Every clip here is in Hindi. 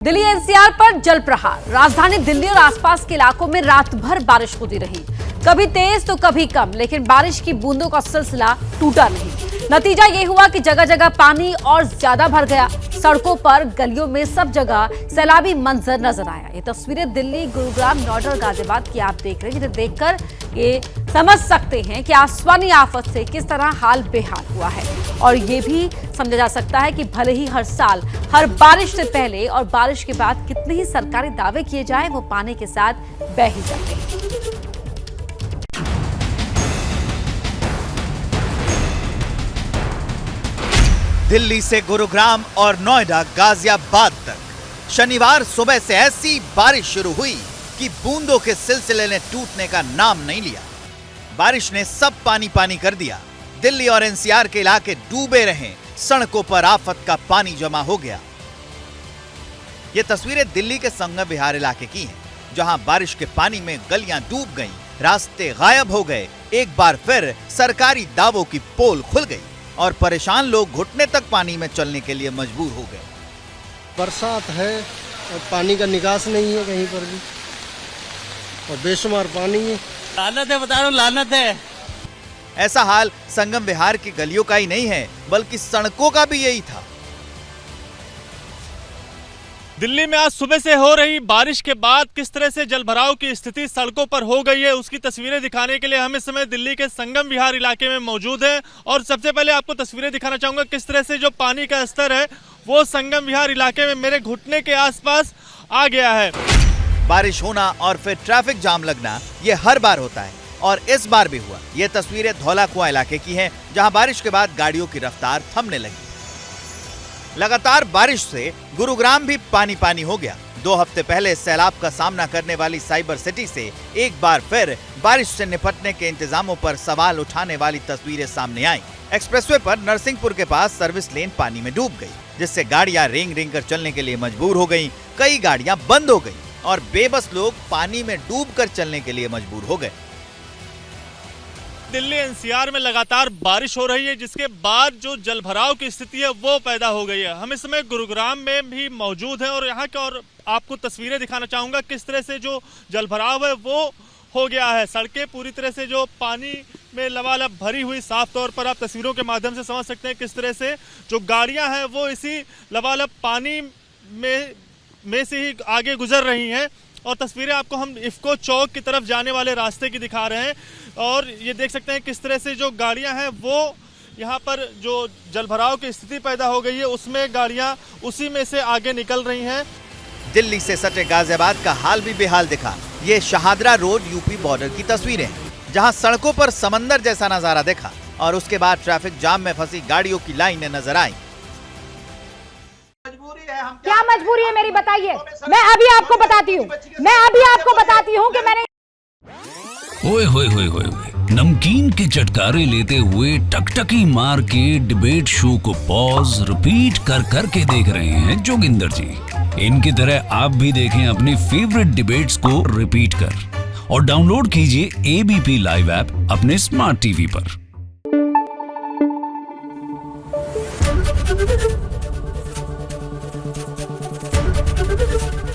दिल्ली एनसीआर पर जल प्रहार। राजधानी दिल्ली और आसपास के इलाकों में रात भर बारिश होती रही, कभी तेज तो कभी कम, लेकिन बारिश की बूंदों का सिलसिला टूटा नहीं। नतीजा ये हुआ कि जगह जगह पानी और ज्यादा भर गया। सड़कों पर, गलियों में सब जगह सैलाबी मंजर नजर आया। ये तस्वीरें दिल्ली, गुरुग्राम, नोएडा और गाजियाबाद की आप देख रहे हैं, जिन्हें देखकर ये समझ सकते हैं कि आसमानी आफत से किस तरह हाल बेहाल हुआ है। और ये भी समझा जा सकता है कि भले ही हर साल हर बारिश से पहले और बारिश के बाद कितने ही सरकारी दावे किए जाएं, वो पानी के साथ बह ही जाते हैं। दिल्ली से गुरुग्राम और नोएडा, गाजियाबाद तक शनिवार सुबह से ऐसी बारिश शुरू हुई कि बूंदों के सिलसिले ने टूटने का नाम नहीं लिया। बारिश ने सब पानी पानी कर दिया। दिल्ली और एनसीआर के इलाके डूबे रहे, सड़कों पर आफत का पानी जमा हो गया। ये तस्वीरें दिल्ली के संगम विहार इलाके की हैं, जहां बारिश के पानी में गलियां डूब गईं, रास्ते गायब हो गए। एक बार फिर सरकारी दावों की पोल खुल गई और परेशान लोग घुटने तक पानी में चलने के लिए मजबूर हो गए। बरसात है और पानी का निकास नहीं है कहीं पर भी, और बेशुमार पानी है। लानत है, बता रहा हूं, लानत है। ऐसा हाल संगम विहार की गलियों का ही नहीं है, बल्कि सड़कों का भी यही था। दिल्ली में आज सुबह से हो रही बारिश के बाद किस तरह से जलभराव की स्थिति सड़कों पर हो गई है, उसकी तस्वीरें दिखाने के लिए हम इस समय दिल्ली के संगम विहार इलाके में मौजूद हैं। और सबसे पहले आपको तस्वीरें दिखाना चाहूंगा किस तरह से जो पानी का स्तर है वो संगम विहार इलाके में मेरे घुटने के आसपास आ गया है। बारिश होना और फिर ट्रैफिक जाम लगना, ये हर बार होता है और इस बार भी हुआ। ये तस्वीरें धौला कुआं इलाके की हैं, जहां बारिश के बाद गाड़ियों की रफ्तार थमने लगी। लगातार बारिश से गुरुग्राम भी पानी पानी हो गया। 2 हफ्ते पहले सैलाब का सामना करने वाली साइबर सिटी से एक बार फिर बारिश से निपटने के इंतजामों पर सवाल उठाने वाली तस्वीरें सामने आईं। एक्सप्रेसवे पर नरसिंहपुर के पास सर्विस लेन पानी में डूब गई, जिससे गाड़ियां रेंग रेंग कर चलने के लिए मजबूर हो गईं। कई गाड़ियां बंद हो गईं और बेबस लोग पानी में डूब कर चलने के लिए मजबूर हो गए। दिल्ली एनसीआर में लगातार बारिश हो रही है, जिसके बाद जो जलभराव की स्थिति है वो पैदा हो गई है। हम इस समय गुरुग्राम में भी मौजूद हैं और यहाँ के और आपको तस्वीरें दिखाना चाहूंगा किस तरह से जो जलभराव है वो हो गया है। सड़कें पूरी तरह से जो पानी में लबालब भरी हुई, साफ तौर पर आप तस्वीरों के माध्यम से समझ सकते हैं किस तरह से जो गाड़ियां हैं वो इसी लबालब पानी में से ही आगे गुजर रही हैं। और तस्वीरें आपको हम इफ्को चौक की तरफ जाने वाले रास्ते की दिखा रहे हैं और ये देख सकते हैं किस तरह से जो गाड़ियां हैं वो यहाँ पर जो जलभराव की स्थिति पैदा हो गई है उसमें गाड़ियां उसी में से आगे निकल रही हैं। दिल्ली से सटे गाजियाबाद का हाल भी बेहाल दिखा। ये शहादरा रोड यूपी बॉर्डर की तस्वीरें हैं, जहाँ सड़कों पर समंदर जैसा नजारा देखा और उसके बाद ट्रैफिक जाम में फंसी गाड़ियों की लाइनें नजर आई। क्या मजबूरी है मेरी, बताइए। मैं अभी आपको बताती हूँ कि मैंने ओए होए होए होए नमकीन के चटकारे लेते हुए टकटकी मार के डिबेट शो को पॉज रिपीट कर करके देख रहे हैं जोगिंदर जी। इनकी तरह आप भी देखें अपनी फेवरेट डिबेट्स को रिपीट कर और डाउनलोड कीजिए एबीपी लाइव ऐप अपने स्मार्ट टीवी पर।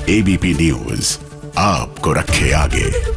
एबीपी न्यूज आपको रखे आगे।